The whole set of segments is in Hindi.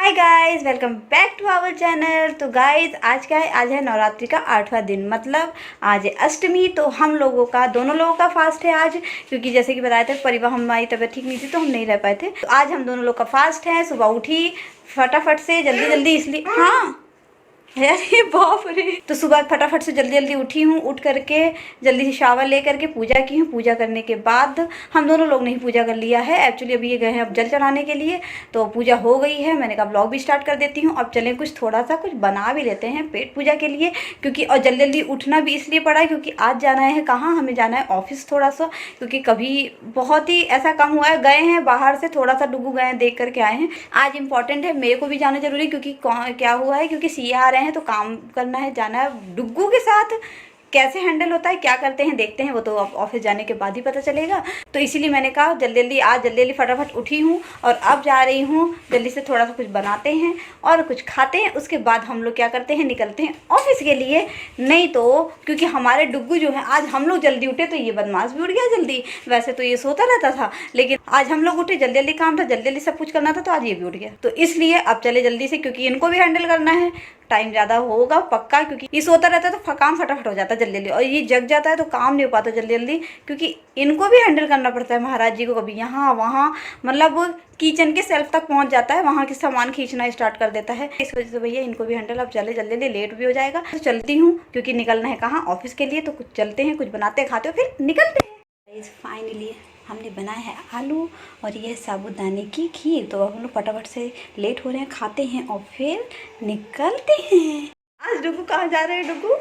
Hi guys, welcome back to our channel. तो गाइस आज क्या है, आज है नवरात्रि का 8वां दिन, मतलब आज है अष्टमी। तो हम लोगों का, दोनों लोगों का फास्ट है आज, क्योंकि जैसे कि बताए थे परिवार हमारी तबीयत ठीक नहीं थी तो हम नहीं रह पाए थे। तो आज हम दोनों लोग का फास्ट है। सुबह उठी फटाफट से जल्दी जल्दी, इसलिए हाँ अरे बाप रे। तो सुबह फटाफट से जल्दी जल्दी उठी हूँ, उठ करके जल्दी से शावर ले करके पूजा की हूँ। पूजा करने के बाद हम दोनों लोग ने ही पूजा कर लिया है। एक्चुअली अभी ये गए हैं अब जल चढ़ाने के लिए, तो पूजा हो गई है। मैंने कहा ब्लॉग भी स्टार्ट कर देती हूँ। अब चलें कुछ थोड़ा सा कुछ बना भी लेते हैं पेट पूजा के लिए, क्योंकि और जल्दी जल्दी उठना भी इसलिए पड़ा है क्योंकि आज जाना है कहाँ, हमें जाना है ऑफिस थोड़ा सा, क्योंकि कभी बहुत ही ऐसा कम हुआ है। गए हैं बाहर से थोड़ा सा, डुगू गए हैं, देख करके आए हैं। आज इंपॉर्टेंट है, मेरे को भी जाना जरूरी, क्योंकि क्या हुआ है, क्योंकि सीए आ रहे हैं तो काम करना है, जाना है। डुग्गू के साथ कैसे हैंडल होता है, क्या करते हैं, देखते हैं, वो तो ऑफिस जाने के बाद ही पता चलेगा। तो इसीलिए मैंने कहा जल्दी जल्दी आज जल्दी जल्दी फटाफट उठी हूँ और अब जा रही हूँ जल्दी से थोड़ा सा कुछ बनाते हैं और कुछ खाते हैं। उसके बाद हम लोग क्या करते हैं, निकलते हैं ऑफिस के लिए। नहीं तो क्योंकि हमारे डुग्गू जो है, आज हम लोग जल्दी उठे तो ये बदमाश भी उठ गया जल्दी। वैसे तो ये सोता रहता था, लेकिन आज हम लोग उठे, जल्दी जल्दी काम था, जल्दी जल्दी सब कुछ करना था, तो आज ये भी उठ गया। तो इसलिए अब चले जल्दी से, क्योंकि इनको भी हैंडल करना है। टाइम ज़्यादा होगा पक्का, क्योंकि ये सोता रहता है तो काम फटाफट हो जाता है जल्दी जल्दी, और ये जग जाता है तो काम नहीं हो पाता जल्दी जल्दी, क्योंकि इनको भी हैंडल करना पड़ता है। महाराज जी को कभी यहाँ वहाँ, मतलब किचन के सेल्फ तक पहुँच जाता है, वहाँ के सामान खींचना स्टार्ट कर देता है। इस वजह से भैया इनको भी हैंडल अब चले जल्दी जल्दी, लेट भी हो जाएगा। तो चलती हूँ क्योंकि निकलना है कहाँ, ऑफिस के लिए। तो कुछ चलते हैं, कुछ बनाते खाते हो फिर निकलते हैं। फाइनली हमने बनाया है आलू और ये साबूदाने की खीर। तो अब हम लोग फटाफट से लेट हो रहे हैं, खाते हैं और फिर निकलते हैं। आज डुगू कहाँ जा रहे हैं, डुगू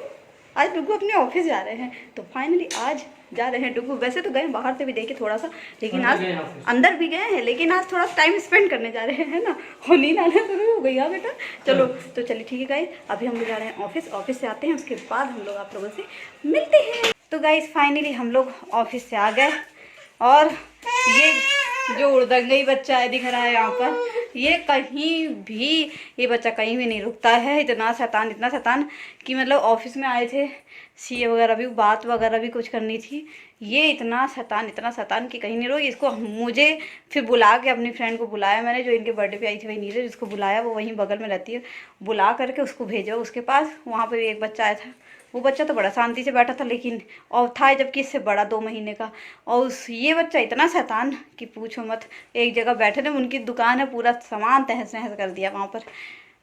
आज डुगू अपने ऑफिस जा रहे हैं। तो फाइनली आज जा रहे हैं डुगू। वैसे तो गए बाहर से भी देखे थोड़ा सा, लेकिन आज अंदर भी गए हैं, लेकिन आज थोड़ा टाइम स्पेंड करने जा रहे हैं ना। और नींद आने शुरू हो गई बेटा। चलो तो चलिए ठीक है गाइस, अभी हम लोग जा रहे हैं ऑफिस। ऑफिस से आते हैं, उसके बाद हम लोग आप लोगों से मिलते हैं। तो गाइस फाइनली हम लोग ऑफिस से आ गए, और ये जो उड़दंगई बच्चा है दिख रहा है यहाँ पर, ये कहीं भी, ये बच्चा कहीं भी नहीं रुकता है। इतना शैतान कि मतलब ऑफिस में आए थे, सीए वगैरह भी, बात वगैरह भी कुछ करनी थी। ये इतना शैतान कि कहीं नहीं रुक। इसको मुझे फिर बुला के, अपनी फ्रेंड को बुलाया मैंने, जो इनके बर्थडे पे आई थी, वही नीरज, जिसको बुलाया, वो वहीं बगल में रहती है। बुला करके उसको भेजा उसके पास। वहाँ पर एक बच्चा आया था, वो बच्चा तो बड़ा शांति से बैठा था, लेकिन और था जबकि इससे बड़ा 2 महीने का। और ये बच्चा इतना शैतान कि पूछो मत। एक जगह बैठे थे, उनकी दुकान है, पूरा सामान तहस नहस कर दिया वहाँ पर।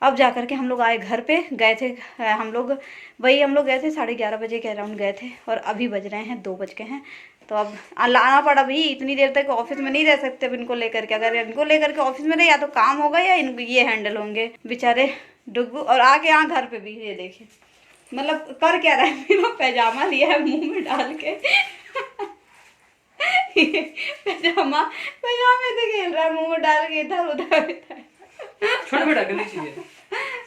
अब जा कर के हम लोग आए घर पे। गए थे हम लोग, हम लोग गए थे 11:30 बजे के अराउंड गए थे, और अभी बज रहे हैं 2 बज गए हैं। तो अब लाना पड़ा भाई, इतनी देर तक ऑफिस में नहीं रह सकते अब इनको लेकर के। अगर इनको लेकर के ऑफिस में रहे, या तो काम होगा या इनको ये हैंडल होंगे बेचारे डुग्गू। और आके यहाँ घर पे भी ये देखिए, मतलब कर क्या रहा है, मेरा पैजामा लिया है मुंह में डाल के। पैजामे से खेल रहा है, मुंह में डाल के इधर उधर। छोटा बेटा गली चाहिए।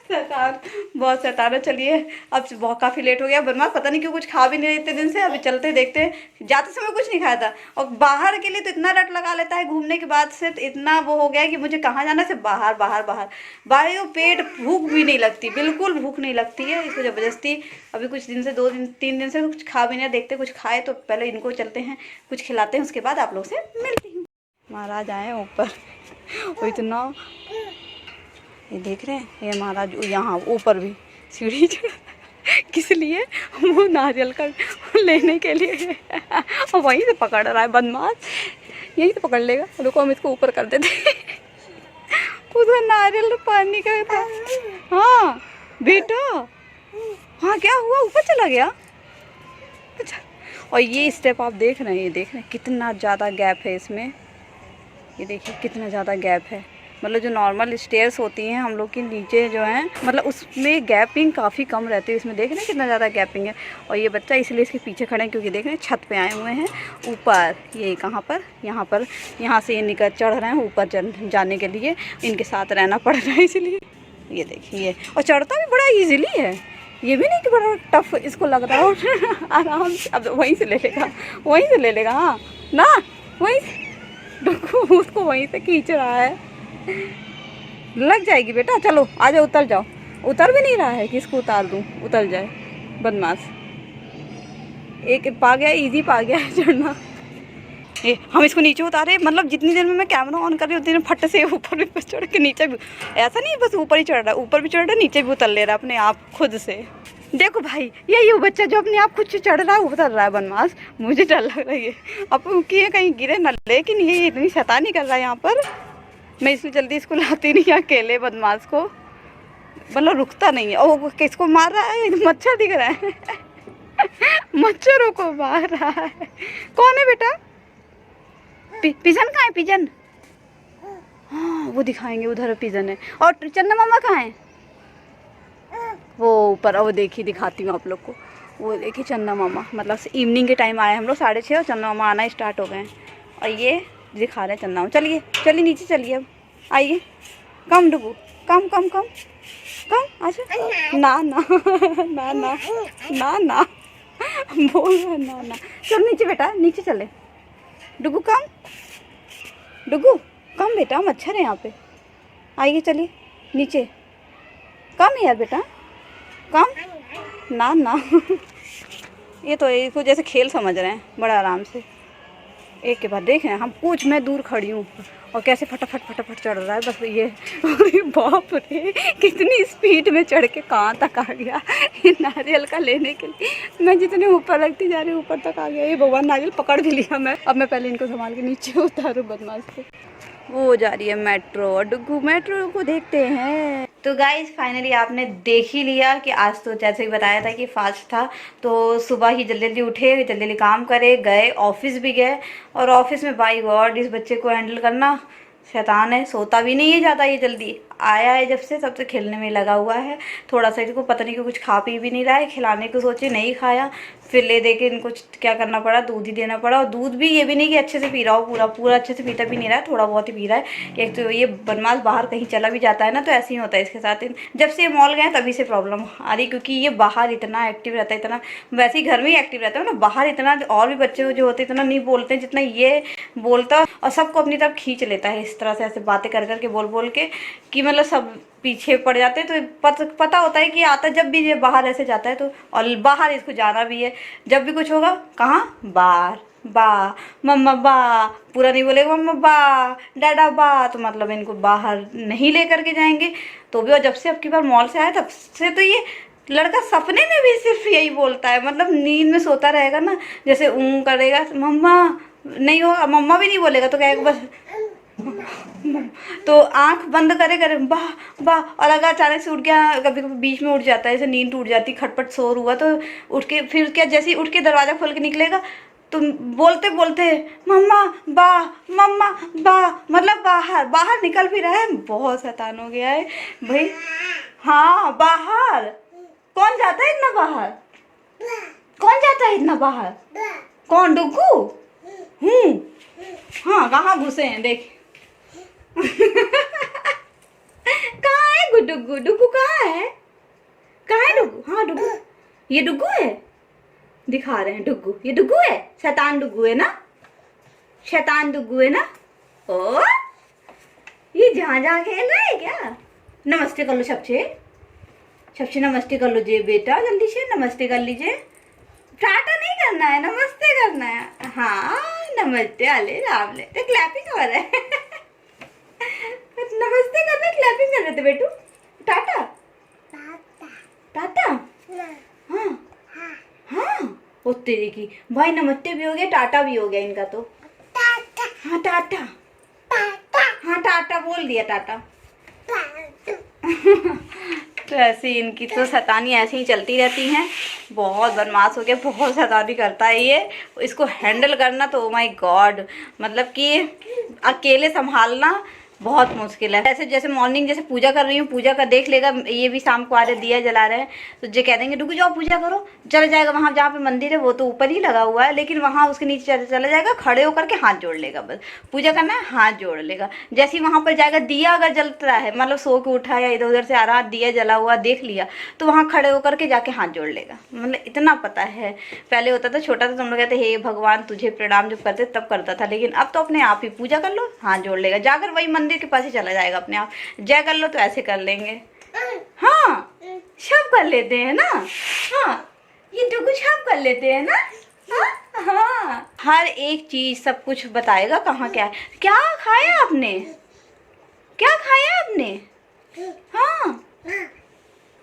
शैतान, बहुत शैतान है। चलिए अब बहुत काफ़ी लेट हो गया। बदमाश पता नहीं क्यों कुछ खा भी नहीं रहे इतने दिन से। अभी चलते देखते हैं। जाते समय कुछ नहीं खाया था, और बाहर के लिए तो इतना रट लगा लेता है घूमने के बाद से, तो इतना वो हो गया है कि मुझे कहाँ जाना से बाहर बाहर बाहर बाहर। को पेट भूख भी नहीं लगती, बिल्कुल भूख नहीं लगती है इसको ज़बरदस्ती। अभी कुछ दिन से 2-3 दिन से कुछ खा भी नहीं, देखते कुछ खाए तो पहले इनको चलते हैं कुछ खिलाते हैं, उसके बाद आप लोग से मिलती हूँ। महाराज आए ऊपर, वो इतना, ये देख रहे हैं, ये महाराज यहाँ ऊपर भी सीढ़ी किस लिए, वो नारियल का लेने के लिए। और वहीं से पकड़ रहा है बदमाश, यहीं से पकड़ लेगा। रुको हम इसको ऊपर कर देते। उसका नारियल पानी का था। हाँ बेटा, हाँ क्या हुआ, ऊपर चला गया। अच्छा, और ये स्टेप आप देख रहे हैं, ये देख रहे हैं कितना ज़्यादा गैप है इसमें। ये देखिए कितना ज़्यादा गैप है, मतलब जो नॉर्मल स्टेयर्स होती हैं हम लोग के नीचे जो हैं, मतलब उसमें गैपिंग काफ़ी कम रहती है। इसमें देख रहे हैं कितना ज़्यादा गैपिंग है। और ये बच्चा इसलिए इसके पीछे खड़े हैं क्योंकि देख रहे हैं छत पे आए हुए हैं ऊपर। ये कहाँ पर, यहाँ पर, यहाँ से ये निकल चढ़ रहे हैं ऊपर जाने के लिए। इनके साथ रहना पड़ रहा है इसलिए। ये देखिए, और चढ़ता भी बड़ा ईजीली है, ये भी नहीं कि बड़ा टफ इसको लग रहा हो। आराम से अब वहीं से ले लेगा, वहीं से ले लेगा। हाँ ना, वहीं से उसको वहीं से खींच रहा है। लग जाएगी बेटा, चलो आ जाओ, उतर जाओ। उतर भी नहीं रहा है कि इसको उतार दूँ, उतर जाए बदमाश। एक पा गया, इजी पा गया है चढ़ना। ये हम इसको नीचे उतारे, मतलब जितनी देर में मैं कैमरा ऑन कर रही हूँ उतनी देर में फट से ऊपर भी चढ़ के नीचे भी, ऐसा नहीं बस ऊपर ही चढ़ रहा है, ऊपर भी चढ़ रहा है नीचे भी उतर ले रहा है अपने आप खुद से। देखो भाई यही वो बच्चा जो अपने आप खुद से चढ़ रहा है उतर रहा है बदमाश, मुझे डर लग रही है अब कि कहीं गिरे न, लेकिन ये इतनी शैतानी कर रहा है यहाँ पर। मैं इसलिए जल्दी इसको लाती नहीं अकेले बदमाश को, मतलब रुकता नहीं है। ओ किसको मार रहा है, मच्छर दिख रहा है मच्छरों को मार रहा है। कौन है बेटा? पिजन कहाँ है? पिजन, हाँ वो दिखाएंगे, उधर पिजन है। और चन्ना मामा कहाँ है? वो ऊपर, वो देखिए दिखाती हूँ आप लोग को, वो देखिए चन्ना मामा, मतलब इवनिंग के टाइम आए हम लोग 6:30 और चन्ना मामा आना स्टार्ट हो गए हैं। और ये दिखा रहे हैं चन्ना मामा। चलिए चलिए नीचे चलिए, अब आइए, कम डुबू, कम कम कम कम, अच्छा ना ना ना ना ना ना बोल रहा ना ना, चल नीचे बेटा, नीचे चले। डुगू कम, डुगू कम बेटा, मच्छर है यहाँ पे, आइए चलिए नीचे, कम यार बेटा कम, ना ना ये तो इसको जैसे खेल समझ रहे हैं बड़ा आराम से। एक के बाद देख रहे हैं हम, कुछ मैं दूर खड़ी हूँ और कैसे फटाफट फटाफट चढ़ रहा है बस ये अरे बाप रे कितनी स्पीड में चढ़ के कहाँ तक आ गया ये नारियल का लेने के लिए। मैं जितने ऊपर रखती जा रही हूँ ऊपर तक आ गया। ये भगवान नारियल पकड़ भी लिया मैं। अब मैं पहले इनको संभाल के नीचे उतारूँ बदमाश को। वो जा रही है मेट्रो और डुगू मेट्रो को देखते हैं। तो गाइज फाइनली आपने देख ही लिया कि आज तो जैसे ही बताया था कि फास्ट था, तो सुबह ही जल्दी जल्दी उठे, जल्दी जल्दी काम करे, गए ऑफिस भी गए। और ऑफिस में बाई गॉड इस बच्चे को हैंडल करना शैतान है, सोता भी नहीं है ज़्यादा। ये जल्दी आया है जब से सबसे खेलने में लगा हुआ है। थोड़ा सा इसको पता नहीं क्यों कुछ खा पी भी नहीं रहा है, खिलाने को सोचे नहीं खाया, फिर ले दे के इनको क्या करना पड़ा, दूध ही देना पड़ा। और दूध भी ये भी नहीं कि अच्छे से पी रहा हो, पूरा पूरा अच्छे से पीता भी नहीं रहा है, थोड़ा बहुत ही पी रहा है। एक तो ये बदमाश बाहर कहीं चला भी जाता है ना तो ऐसे ही होता है इसके साथ। जब से ये मॉल गए तभी से प्रॉब्लम आ रही, क्योंकि ये बाहर इतना एक्टिव रहता है, इतना वैसे ही घर में ही एक्टिव रहता है ना, बाहर इतना और भी बच्चे जो होते हैं इतना नहीं बोलते जितना ये बोलता, और सबको अपनी तरफ खींच लेता है इस तरह से, ऐसे बातें कर करके बोल बोल के कि मतलब सब पीछे पड़ जाते हैं। तो पता होता है कि आता जब भी ये बाहर ऐसे जाता है तो, और बाहर इसको जाना भी है, जब भी कुछ होगा कहाँ बाहर, बा मम्मा बा, पूरा नहीं बोलेगा मम्मा बा डाडा बा, तो मतलब इनको बाहर नहीं ले करके जाएंगे तो भी। और जब से अब की बार मॉल से आया तब से तो ये लड़का सपने में भी सिर्फ यही बोलता है, मतलब नींद में सोता रहेगा ना, जैसे करेगा मम्मा नहीं होगा, मम्मा भी नहीं बोलेगा तो कहेगा बस तो आंख बंद करे करे वाह वाह। और अगर अचानक से उठ गया, कभी कभी बीच में उठ जाता है, जैसे नींद टूट जाती, खटपट शोर हुआ तो उठ के फिर क्या, जैसे ही उठ के दरवाज़ा खोल के निकलेगा तो बोलते बोलते मम्मा बा, मतलब बाहर बाहर निकल भी रहा है। बहुत शैतान हो गया है भाई। हाँ बाहर कौन जाता है इतना बाहर, कौन जाता है इतना बाहर, कौन? डुगू हाँ कहाँ घुसे हैं देख कहाँ है डुगू? डुगू कहाँ है? कहाँ है डुगू? हाँ डुगू, ये डुगू है, दिखा रहे हैं डुगू, ये डुगू है, शैतान डुगू है ना, शैतान डुगू है ना। ओ ये जहाँ जहाँ खेल रहा है क्या? नमस्ते कर लो सबसे, सबसे नमस्ते कर लो जे बेटा, जल्दी से नमस्ते कर लीजिए। टाटा नहीं करना है, नमस्ते करना है। हाँ नमस्ते, अले राम ले तो क्लैपिंग हो रहा है नमस्ते करना, क्लैपिंग कर रहे थे बेटू। टाटा टाटा हाँ हाँ ओ तेरी की भाई, नमस्ते भी हो गया टाटा भी हो गया इनका तो। हाँ टाटा, हाँ टाटा बोल दिया, टाटा तो ऐसे इनकी तो शैतानी ऐसे ही चलती रहती हैं। बहुत बदमाश हो गया, बहुत शैतानी करता है ये। इसको हैंडल करना तो ओ माय गॉड, मतलब कि अकेले संभालना बहुत मुश्किल है। ऐसे जैसे मॉर्निंग जैसे पूजा कर रही हूँ, पूजा का देख लेगा, ये भी शाम को आ रहे दिया जला रहे हैं तो जो कह देंगे रुको जाओ पूजा करो, चला जाएगा वहाँ जहाँ पे मंदिर है, वो तो ऊपर ही लगा हुआ है लेकिन वहाँ उसके नीचे चला जाएगा, खड़े होकर के हाथ जोड़ लेगा, बस पूजा करना है हाथ जोड़ लेगा। जैसे ही वहाँ पर जाएगा, दिया अगर जल रहा है, मतलब सो के उठा या इधर उधर से आ रहा दिया जला हुआ देख लिया तो वहाँ खड़े होकर के जाके हाथ जोड़ लेगा। मतलब इतना पता है। पहले होता था छोटा था तो हम लोग कहते हे भगवान तुझे प्रणाम जब करते तब करता था, लेकिन अब तो अपने आप ही पूजा कर लो हाथ जोड़ लेगा, जाकर वही मंदिर के पास ही चला जाएगा अपने आप। जय कर लो तो ऐसे कर लेंगे। हाँ सब कर लेते हैं ना, हाँ ये डुगू सब कर लेते हैं ना। हाँ, हर एक चीज सब कुछ बताएगा कहाँ क्या है। क्या खाया आपने, क्या खाया आपने? हाँ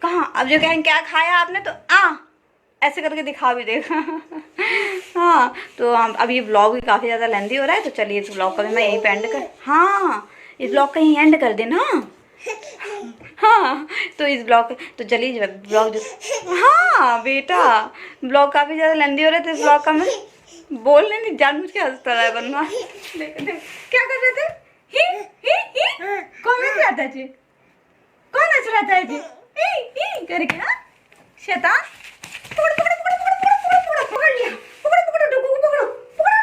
कहाँ, अब जो कहेंगे क्या खाया आपने तो ऐसे करके दिखा भी देगा। हाँ तो हम अब ये ब्लॉग भी काफ़ी ज़्यादा लेंदी हो रहा है, तो चलिए इस ब्लॉग का भी मैं यहीं पे एंड कर, हाँ इस ब्लॉग का यहीं एंड कर देना। हाँ तो इस ब्लॉग तो चलिए ब्लॉग जो, हाँ बेटा ब्लॉग काफ़ी ज़्यादा लेंदी हो रहा है, तो इस ब्लॉग का मैं बोलने नहीं, जानबूझ के हंसता रहा है बनवा। देख देख क्या कर रहे थे, ही कौन हंस रहा था जी, कौन हंस रहा था जी, ही करके, हाँ शैतान। पकड़ पकड़ पकड़ पकड़ पकड़ पकड़ पकड़ लिया, पकड़ पकड़ डुगू को पकड़ो, पकड़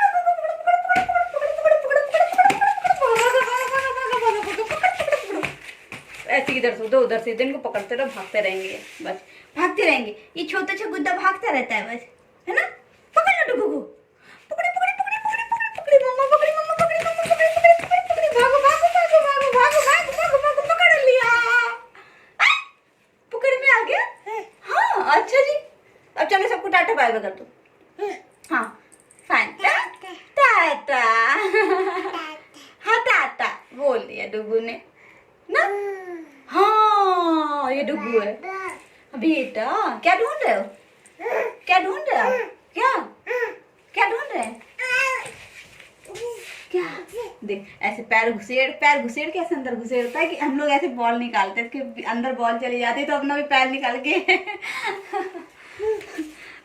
ऐसे इधर से उधर, उधर से इधर, इनको पकड़ते रहो, भागते रहेंगे बस, भागते रहेंगे। ये छोटा सा गुड्डा भागता रहता है बस, है ना। पकड़ लो डुगू को, पकड़े पकड़े पकड़े पकड़े पकड़े पकड़े, मम्मा पकड़ी, मम्मा पकड़ी, मम्मा पकड़ी, पकड़ी पकड़ी पकड़ी, भागो भागो भागो भागो भागो भागो भागो भागो, पकड़ लिया, पकड़ में आ गया। हाँ अच्छा जी, अब चलो सबको टाटा बाय बाय कर दो। हाँ फाइन, टाटा। हाँ टाटा बोल दिया डुगू ने ना। हाँ ये डुगू है बेटा। क्या ढूंढ रहे हो, क्या ढूंढ रहे हो, क्या क्या ढूंढ रहे हैं, क्या देख ऐसे पैर घुसेड़ के ऐसे अंदर घुसेड़ता है कि हम लोग ऐसे बॉल निकालते हैं, कि अंदर बॉल चली जाती है तो अपना भी पैर निकाल के।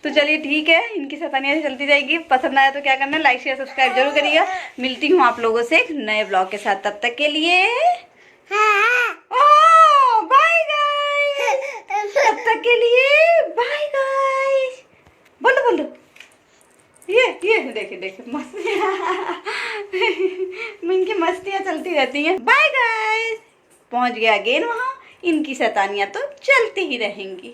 तो चलिए ठीक है, इनकी शैतानियाँ चलती जाएगी। पसंद आया तो क्या करना है, लाइक शेयर सब्सक्राइब जरूर करिएगा। मिलती हूँ आप लोगों से एक नए ब्लॉग के साथ, तब तक के लिए बाय गाइस, तब तक के लिए बाय गाइस। बोलो बोलो, ये देखे मस्तियाँ इनकी मस्तियाँ चलती रहती हैं। बाय गाइस, पहुँच गया अगेन वहाँ, इनकी शैतानियाँ तो चलती ही रहेंगी।